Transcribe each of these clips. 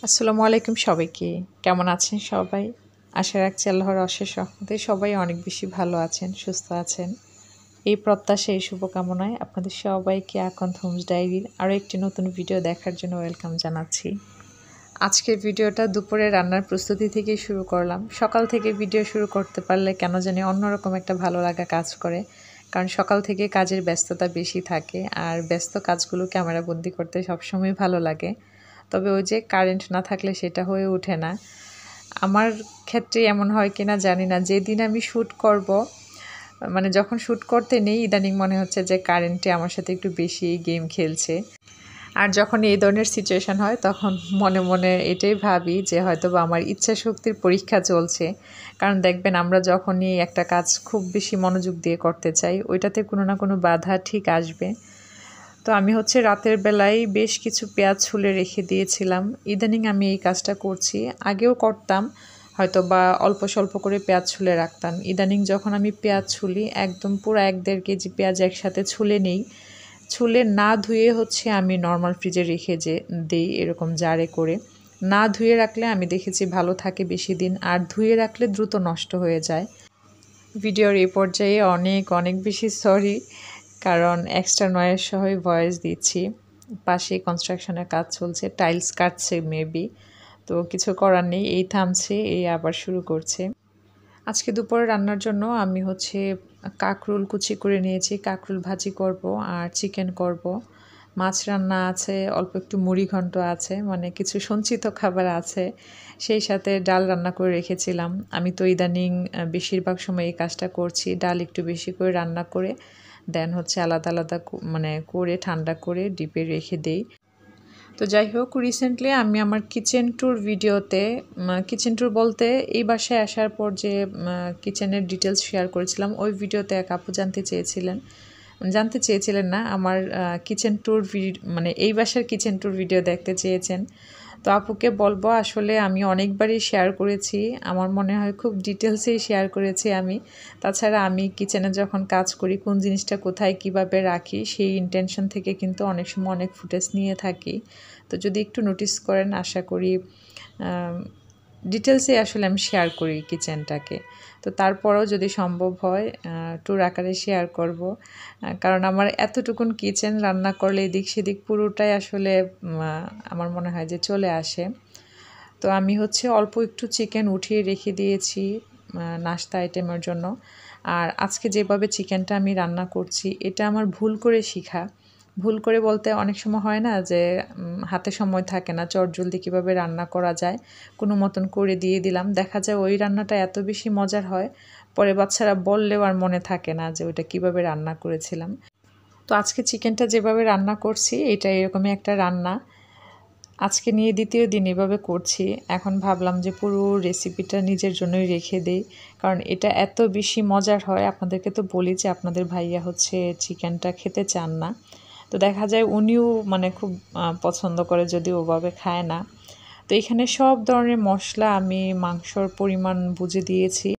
আসসালামু আলাইকুম সবাইকে। কেমন আছেন সবাই? আশা রাখছি আল্লাহর অশেষ রহমতে সবাই অনেক বেশি ভালো আছেন, সুস্থ আছেন। এই প্রত্যাশা, এই শুভকামনায় আপনাদের সবাইকে আকন্দ হোমস ডায়েরির আরও একটি নতুন ভিডিও দেখার জন্য ওয়েলকাম জানাচ্ছি। আজকের ভিডিওটা দুপুরে রান্নার প্রস্তুতি থেকেই শুরু করলাম। সকাল থেকে ভিডিও শুরু করতে পারলে কেন জানি অন্যরকম একটা ভালো লাগা কাজ করে, কারণ সকাল থেকে কাজের ব্যস্ততা বেশি থাকে আর ব্যস্ত কাজগুলো ক্যামেরাবন্দি করতে সবসময় ভালো লাগে। তবে ওই যে কারেন্ট না থাকলে সেটা হয়ে ওঠে না। আমার ক্ষেত্রে এমন হয় কিনা জানি না, যেদিন আমি শ্যুট করব, মানে যখন শ্যুট করতে নেই ইদানিং মনে হচ্ছে যে কারেন্টে আমার সাথে একটু বেশি গেম খেলছে। আর যখন এই ধরনের সিচুয়েশান হয় তখন মনে মনে এটাই ভাবি যে হয়তো বা আমার ইচ্ছা শক্তির পরীক্ষা চলছে। কারণ দেখবেন আমরা যখনই একটা কাজ খুব বেশি মনোযোগ দিয়ে করতে চাই ওইটাতে কোনো না কোনো বাধা ঠিক আসবে। তো আমি রাতের বেলায় বেশ কিছু পেঁয়াজ ছুলে রেখে দিয়েছিলাম। ইদানিং আমি এই কাজটা করছি, আগেও করতাম, হয়তো বা অল্প স্বল্প করে পেঁয়াজ ছুলে রাখতাম। ইদানিং যখন আমি পেঁয়াজ ছুলি একদম পুরো 1-1.5 কেজি পেঁয়াজ একসাথে ছুলে নেই, ছুলে না ধুয়ে আমি নর্মাল ফ্রিজে রেখে দিই এরকম জারে করে। না ধুয়ে রাখলে আমি দেখেছি ভালো থাকে বেশি দিন, আর ধুয়ে রাখলে দ্রুত নষ্ট হয়ে যায়। ভিডিওর এই পর্যায়ে অনেক অনেক বেশি সরি, কারণ এক্সট্রা নয়েজ সহই ভয়েস দিচ্ছি। পাশে কনস্ট্রাকশনের কাজ চলছে, টাইলস কাটছে মেবি, তো কিছু করার নেই, এই থামছে এই আবার শুরু করছে। আজকে দুপুরে রান্নার জন্য আমি কাঁকরোল কুচি করে নিয়েছি, কাঁকরোল ভাজি করব আর চিকেন করব। মাছ রান্না আছে, অল্প একটু মুড়ি ঘন্ট আছে, মানে কিছু সঞ্চিত খাবার আছে। সেই সাথে ডাল রান্না করে রেখেছিলাম। আমি তো ইদানিং বেশিরভাগ সময় এই কাজটা করছি, ডাল একটু বেশি করে রান্না করে দেন আলাদা আলাদা মানে করে ঠান্ডা করে ডিপে রেখে দেই। তো যাই হোক, রিসেন্টলি আমি আমার কিচেন ট্যুর ভিডিওতে, কিচেন ট্যুর বলতে এই বাসায় আসার পর যে কিচেনের ডিটেলস শেয়ার করেছিলাম, ওই ভিডিওতে এক আপু জানতে চেয়েছিলেন না, আমার কিচেন ট্যুর মানে এই বাসার কিচেন ট্যুর ভিডিও দেখতে চেয়েছেন। তো আপুকে বলবো, আসলে আমি অনেকবারই শেয়ার করেছি, আমার মনে হয় খুব ডিটেলসেই শেয়ার করেছি আমি। তাছাড়া আমি কিচেনে যখন কাজ করি কোন জিনিসটা কোথায় কিভাবে রাখি সেই ইন্টেনশন থেকে কিন্তু অনেক সময় অনেক ফুটেজ নিয়ে থাকি। তো যদি একটু নোটিস করেন আশা করি ডিটেলসে আসলে আমি শেয়ার করি কিচেনটাকে। তো তারপরেও যদি সম্ভব হয় ট্যুর আকারে শেয়ার করব, কারণ আমার এতটুকুন কিচেন রান্না করলে এদিক সেদিক পুরোটাই আসলে আমার মনে হয় যে চলে আসে। তো আমি অল্প একটু চিকেন উঠিয়ে রেখে দিয়েছি নাস্তা আইটেমের জন্য। আর আজকে যেভাবে চিকেনটা আমি রান্না করছি এটা আমার ভুল করে শেখা। ভুল করে বলতে অনেক সময় হয় না যে হাতে সময় থাকে না, চটজলদি কীভাবে রান্না করা যায় কোনো মতন করে দিয়ে দিলাম, দেখা যায় ওই রান্নাটা এত বেশি মজার হয় পরে বাচ্চারা বললেও আর মনে থাকে না যে ওইটা কীভাবে রান্না করেছিলাম। তো আজকে চিকেনটা যেভাবে রান্না করছি এটা এরকমই একটা রান্না, আজকে নিয়ে দ্বিতীয় দিন এভাবে করছি। এখন ভাবলাম যে পুরো রেসিপিটা নিজের জন্যই রেখে দেই, কারণ এটা এত বেশি মজার হয়। আপনাদেরকে তো বলি যে আপনাদের ভাইয়া চিকেনটা খেতে চান না, তো দেখা যায় উনিও মানে খুব পছন্দ করে, যদিও ওভাবে খায় না। তো এখানে সব ধরনের মশলা আমি মাংসর পরিমাণ বুঝে দিয়েছি।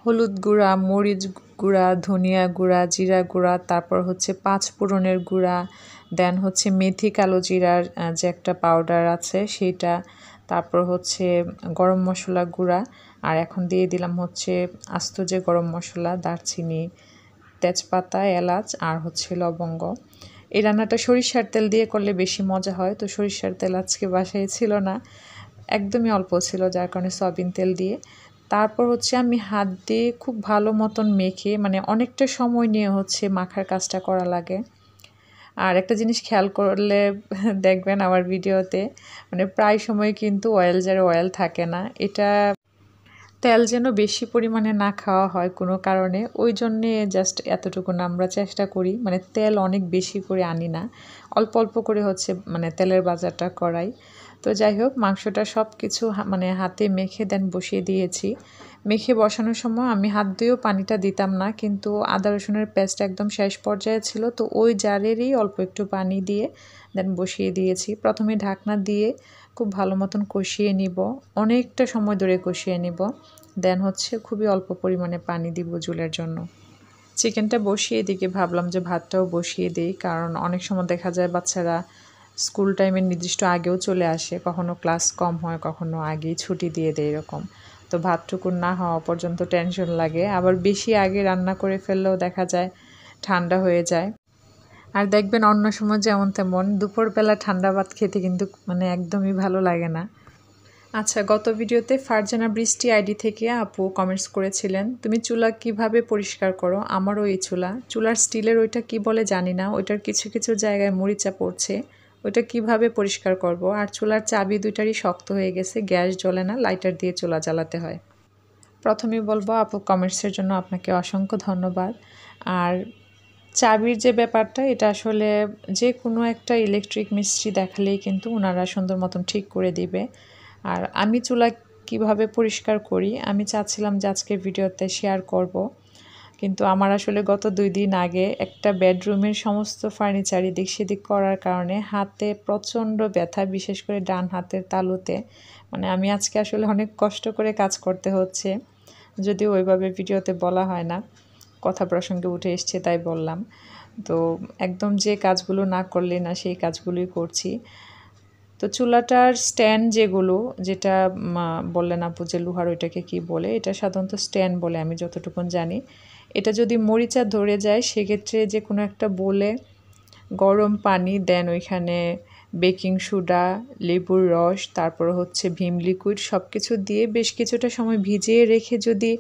হলুদ গুঁড়া, মরিচ গুঁড়া, ধনিয়া গুঁড়া, জিরা গুঁড়া, তারপর 5 ফোড়নের গুঁড়া, দেন মেথি কালো জিরার যে একটা পাউডার আছে সেইটা, তারপর গরম মশলা গুঁড়া, আর এখন দিয়ে দিলাম আস্ত যে গরম মশলা, দারচিনি, তেজপাতা, এলাচ আর লবঙ্গ। এই রান্নাটা সরিষার তেল দিয়ে করলে বেশি মজা হয়, তো সরিষার তেল আজকে বাসায় ছিল না, একদমই অল্প ছিল, যার কারণে সয়াবিন তেল দিয়ে। তারপর আমি হাত দিয়ে খুব ভালো মতন মেখে, মানে অনেকটা সময় নিয়ে মাখার কাজটা করা লাগে। আর একটা জিনিস খেয়াল করলে দেখবেন আমার ভিডিওতে, মানে প্রায় সময় কিন্তু অয়েল জারে অয়েল থাকে না, এটা তেল যেন বেশি পরিমাণে না খাওয়া হয় কোনো কারণে, ওই জন্যে জাস্ট এতটুকুন আমরা চেষ্টা করি, মানে তেল অনেক বেশি করে আনি না, অল্প অল্প করে মানে তেলের বাজারটা করাই। তো যাই হোক, মাংসটা সব কিছু মানে হাতে মেখে দেন বসিয়ে দিয়েছি। মেখে বসানোর সময় আমি হাত দিয়েও পানিটা দিতাম না, কিন্তু আদা রসুনের পেস্ট একদম শেষ পর্যায়ে ছিল, তো ওই জারেরই অল্প একটু পানি দিয়ে দেন বসিয়ে দিয়েছি। প্রথমে ঢাকনা দিয়ে খুব ভালো মতন কষিয়ে নিব, অনেকটা সময় ধরে কষিয়ে নিব, দেন খুবই অল্প পরিমাণে পানি দিব ঝোলের জন্য। চিকেনটা বসিয়ে দিকে ভাবলাম যে ভাতটাও বসিয়ে দিই, কারণ অনেক সময় দেখা যায় বাচ্চারা স্কুল টাইমের নির্দিষ্ট আগেও চলে আসে, কখনো ক্লাস কম হয়, কখনো আগেই ছুটি দিয়ে দেয় এরকম। তো ভাতটুকু না হওয়া পর্যন্ত টেনশন লাগে, আবার বেশি আগে রান্না করে ফেললেও দেখা যায় ঠান্ডা হয়ে যায়। আর দেখবেন অন্য সময় যেমন তেমন দুপুরবেলা ঠান্ডা ভাত খেতে কিন্তু মানে একদমই ভালো লাগে না। আচ্ছা, গত ভিডিওতে ফারজানা বৃষ্টি আইডি থেকে আপু কমেন্টস করেছিলেন, তুমি চুলা কিভাবে পরিষ্কার করো? আমারও এই চুলার স্টিলের ওইটা কি বলে জানি না, ওইটার কিছু কিছু জায়গায় মরিচা পড়ছে, ওইটা কিভাবে পরিষ্কার করব? আর চুলার চাবি দুইটারই শক্ত হয়ে গেছে, গ্যাস জ্বলে না, লাইটার দিয়ে চুলা জ্বালাতে হয়। প্রথমেই বলবো আপু কমেন্টসের জন্য আপনাকে অসংখ্য ধন্যবাদ। আর চাবির যে ব্যাপারটা, এটা আসলে যে কোনো একটা ইলেকট্রিক মিস্ত্রি দেখালেই কিন্তু ওনারা সুন্দর মতন ঠিক করে দিবে। আর আমি চুলা কিভাবে পরিষ্কার করি আমি চাচ্ছিলাম যে আজকের ভিডিওতে শেয়ার করব, কিন্তু আমার আসলে গত 2 দিন আগে একটা বেডরুমের সমস্ত ফার্নিচার এদিক সেদিক করার কারণে হাতে প্রচণ্ড ব্যথা, বিশেষ করে ডান হাতের তালুতে। মানে আমি আজকে আসলে অনেক কষ্ট করে কাজ করতে হচ্ছে, যদিও ওইভাবে ভিডিওতে বলা হয় না, কথা প্রসঙ্গে উঠে এসছে তাই বললাম। তো একদম যে কাজগুলো না করলে না সেই কাজগুলোই করছি। তো চুলাটার স্ট্যান্ড যেটা বললেন আপু যে লোহার, ওইটাকে কি বলে? এটা সাধারণত স্ট্যান্ড বলে আমি যতটুকু জানি। এটা যদি মরিচা ধরে যায় সেক্ষেত্রে যে কোনো একটা বলে গরম পানি দেন, ওইখানে বেকিং সোডা, লেবুর রস, তারপর হচ্ছে ভীম লিকুইড সব কিছু দিয়ে বেশ কিছুটা সময় ভিজিয়ে রেখে যদি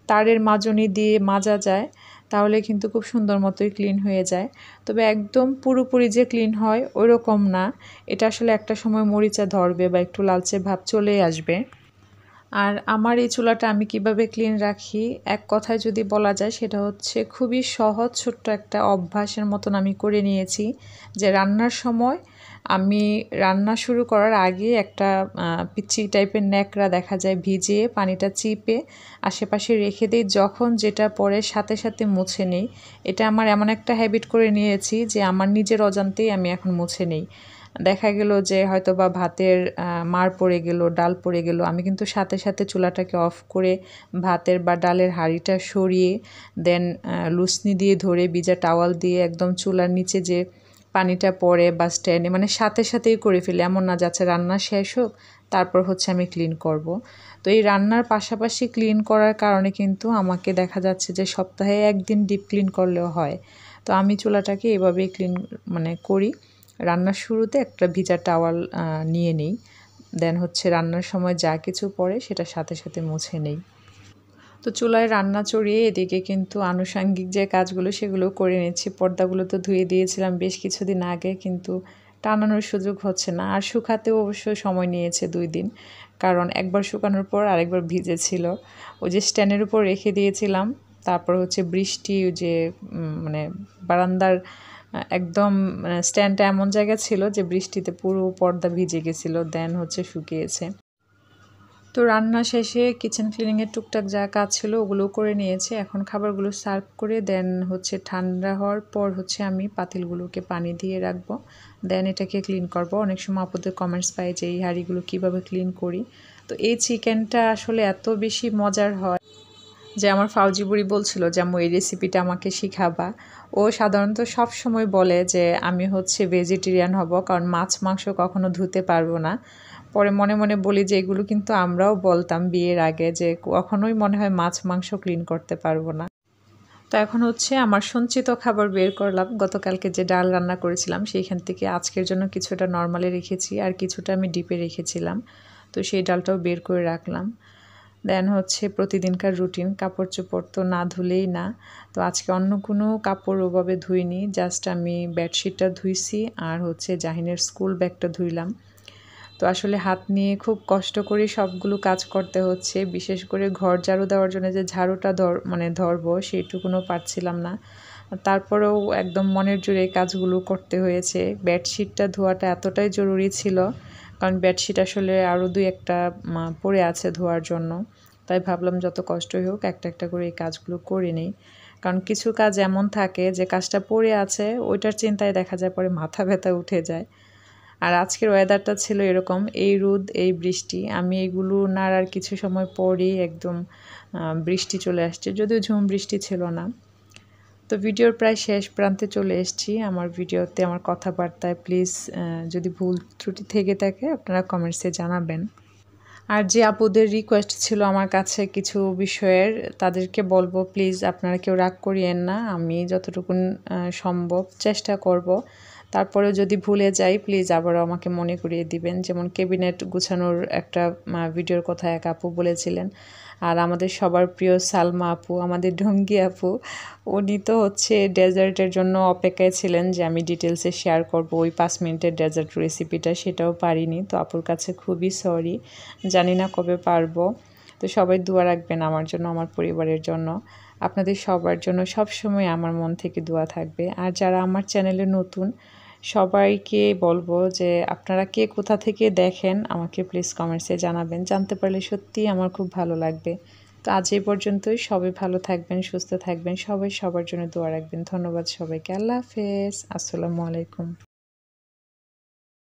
তারের মাজনি দিয়ে মাজা যায় তাহলে কিন্তু খুব সুন্দর মতোই ক্লিন হয়ে যায়। তবে একদম পুরোপুরি যে ক্লিন হয় ওইরকম না, এটা আসলে একটা সময় মরিচা ধরবে বা একটু লালচে ভাব চলেই আসবে। আর আমার এই চুলাটা আমি কিভাবে ক্লিন রাখি, এক কথায় যদি বলা যায় সেটা হচ্ছে খুবই সহজ, ছোট্ট একটা অভ্যাসের মতন আমি করে নিয়েছি যে রান্নার সময় আমি রান্না শুরু করার আগে একটা পিচ্ছি টাইপের ন্যাকড়া দেখা যায় ভিজিয়ে পানিটা চিপে আশেপাশে রেখে দিই, যখন যেটা পরে সাথে সাথে মুছে নিই। এটা আমার এমন একটা হ্যাবিট করে নিয়েছি যে আমার নিজের অজান্তেই আমি এখন মুছে নিই। দেখা গেল যে হয়তো বা ভাতের মার পড়ে গেল, ডাল পড়ে গেল, আমি কিন্তু সাথে সাথে চুলাটাকে অফ করে ভাতের বা ডালের হাঁড়িটা সরিয়ে দেন লুসনি দিয়ে ধরে ভিজা টাওয়াল দিয়ে একদম চুলার নিচে যে পানিটা পড়ে বা স্ট্যান্ডে মানে সাথে সাথেই করে ফেলি, এমন না যাচ্ছে রান্না শেষ হোক তারপর হচ্ছে আমি ক্লিন করব। তো এই রান্নার পাশাপাশি ক্লিন করার কারণে কিন্তু আমাকে দেখা যাচ্ছে যে সপ্তাহে 1 দিন ডিপ ক্লিন করলেও হয়। তো আমি চুলাটাকে এভাবেই ক্লিন মানে করি। রান্নার শুরুতে একটা ভিজা টাওয়াল নিয়ে নিই, দেন হচ্ছে রান্নার সময় যা কিছু পড়ে সেটা সাথে সাথে মুছে নেই। তো চুলায় রান্না চড়িয়ে এদিকে কিন্তু আনুষঙ্গিক যে কাজগুলো সেগুলো করে নিচ্ছি। পর্দাগুলো তো ধুয়ে দিয়েছিলাম বেশ কিছুদিন আগে, কিন্তু টানানোর সুযোগ হচ্ছে না। আর শুকাতেও অবশ্য সময় নিয়েছে 2 দিন, কারণ একবার শুকানোর পর আরেকবার ভিজেছিল। ওই যে স্ট্যান্ডের উপর রেখে দিয়েছিলাম, তারপর হচ্ছে বৃষ্টি যে মানে বারান্দার একদম স্ট্যান্ডটা এমন জায়গা ছিল যে বৃষ্টিতে পুরো পর্দা ভিজে গেছিলো, দেন হচ্ছে শুকিয়েছে। তো রান্না শেষে কিচেন ক্লিনিংয়ের টুকটাক যা কাজ ছিল ওগুলো করে নিয়েছে। এখন খাবারগুলো সার্ভ করে দেন হচ্ছে ঠান্ডা হওয়ার পর হচ্ছে আমি পাতিলগুলোকে পানি দিয়ে রাখবো, দেন এটাকে ক্লিন করব। অনেক সময় আপুদের কমেন্টস পাই যে এই হাঁড়িগুলো কীভাবে ক্লিন করি। তো এই চিকেনটা আসলে এত বেশি মজার হয় যে আমার ফাউজি বুড়ি বলছিল যে আম্মু এই রেসিপিটা আমাকে শিখাবা। ও সাধারণত সব সময় বলে যে আমি হচ্ছে ভেজিটেরিয়ান হব, কারণ মাছ মাংস কখনো ধুতে পারবো না। পরে মনে মনে বলি যে এগুলো কিন্তু আমরাও বলতাম বিয়ের আগে, যে কখনোই মনে হয় মাছ মাংস ক্লিন করতে পারবো না। তো এখন হচ্ছে আমার সঞ্চিত খাবার বের করলাম, গতকালকে যে ডাল রান্না করেছিলাম সেইখান থেকে আজকের জন্য কিছুটা নর্মালে রেখেছি আর কিছুটা আমি ডিপে রেখেছিলাম। তো সেই ডালটাও বের করে রাখলাম। দেন হচ্ছে প্রতিদিনকার রুটিন, কাপড় চোপড় তো না ধুলেই না। তো আজকে অন্য কোনো কাপড় ওভাবে ধুইনি, জাস্ট আমি বেডশিটটা ধুইছি আর হচ্ছে জাহিনের স্কুল ব্যাগটা ধুইলাম। তো আসলে হাত নিয়ে খুব কষ্ট করে সবগুলো কাজ করতে হচ্ছে, বিশেষ করে ঘর ঝাড়ু দেওয়ার জন্য যে ঝাড়ুটা ধরবো সেইটুকুনও পারছিলাম না। তারপরেও একদম মনের জোরে কাজগুলো করতে হয়েছে। বেডশিটটা ধোয়াটা এতটাই জরুরি ছিল, কারণ বেডশিট আসলে আরও 2-1টা পড়ে আছে ধোয়ার জন্য। তাই ভাবলাম যত কষ্টই হোক একটা একটা করে এই কাজগুলো করে নিই, কারণ কিছু কাজ এমন থাকে যে কাজটা পড়ে আছে ওইটার চিন্তায় দেখা যায় পরে মাথা ব্যথা উঠে যায়। আর আজকের ওয়েদারটা ছিল এরকম, এই রোদ এই বৃষ্টি, আমি এগুলো নাড়ার কিছু সময় পরেই একদম বৃষ্টি চলে আসছে, যদিও ঝুম বৃষ্টি ছিল না। তো তো ভিডিওর প্রায় শেষ প্রান্তে চলে এসেছি। আমার ভিডিওতে আমার কথাবার্তায় প্লিজ যদি ভুল ত্রুটি থেকে থাকে আপনারা কমেন্টসে জানাবেন। আর যে আপুদের রিকোয়েস্ট ছিল আমার কাছে কিছু বিষয়ের, তাদেরকে বলবো প্লিজ আপনারা কেউ রাগ করিয়েন না। আমি যতটুকুন সম্ভব চেষ্টা করব। তারপরেও যদি ভুলে যাই প্লিজ আবারও আমাকে মনে করিয়ে দিবেন। যেমন ক্যাবিনেট গুছানোর একটা ভিডিওর কথা এক আপু বলেছিলেন। আর আমাদের সবার প্রিয় সালমা আপু, আমাদের ঢঙ্গি আপু, উনি তো হচ্ছে ডেজার্টের জন্য অপেক্ষায় ছিলেন যে আমি ডিটেলসে শেয়ার করব ওই 5 মিনিটের ডেজার্ট রেসিপিটা, সেটাও পারিনি। তো আপুর কাছে খুবই সরি, জানি না কবে পারবো। তো সবাই দোয়া রাখবেন আমার জন্য, আমার পরিবারের জন্য, আপনাদের সবার জন্য সবসময় আমার মন থেকে দোয়া থাকবে। আর যারা আমার চ্যানেলে নতুন সবাইকে বলবো যে আপনারা কে কোথা থেকে দেখেন আমাকে প্লিজ কমেন্টসে জানাবেন, জানতে পারলে সত্যিই আমার খুব ভালো লাগবে। তো আজ এই পর্যন্তই, সবাই ভালো থাকবেন, সুস্থ থাকবেন, সবাই সবার জন্য দোয়া রাখবেন। ধন্যবাদ সবাইকে, আল্লাহ হাফেজ, আসসালামু আলাইকুম।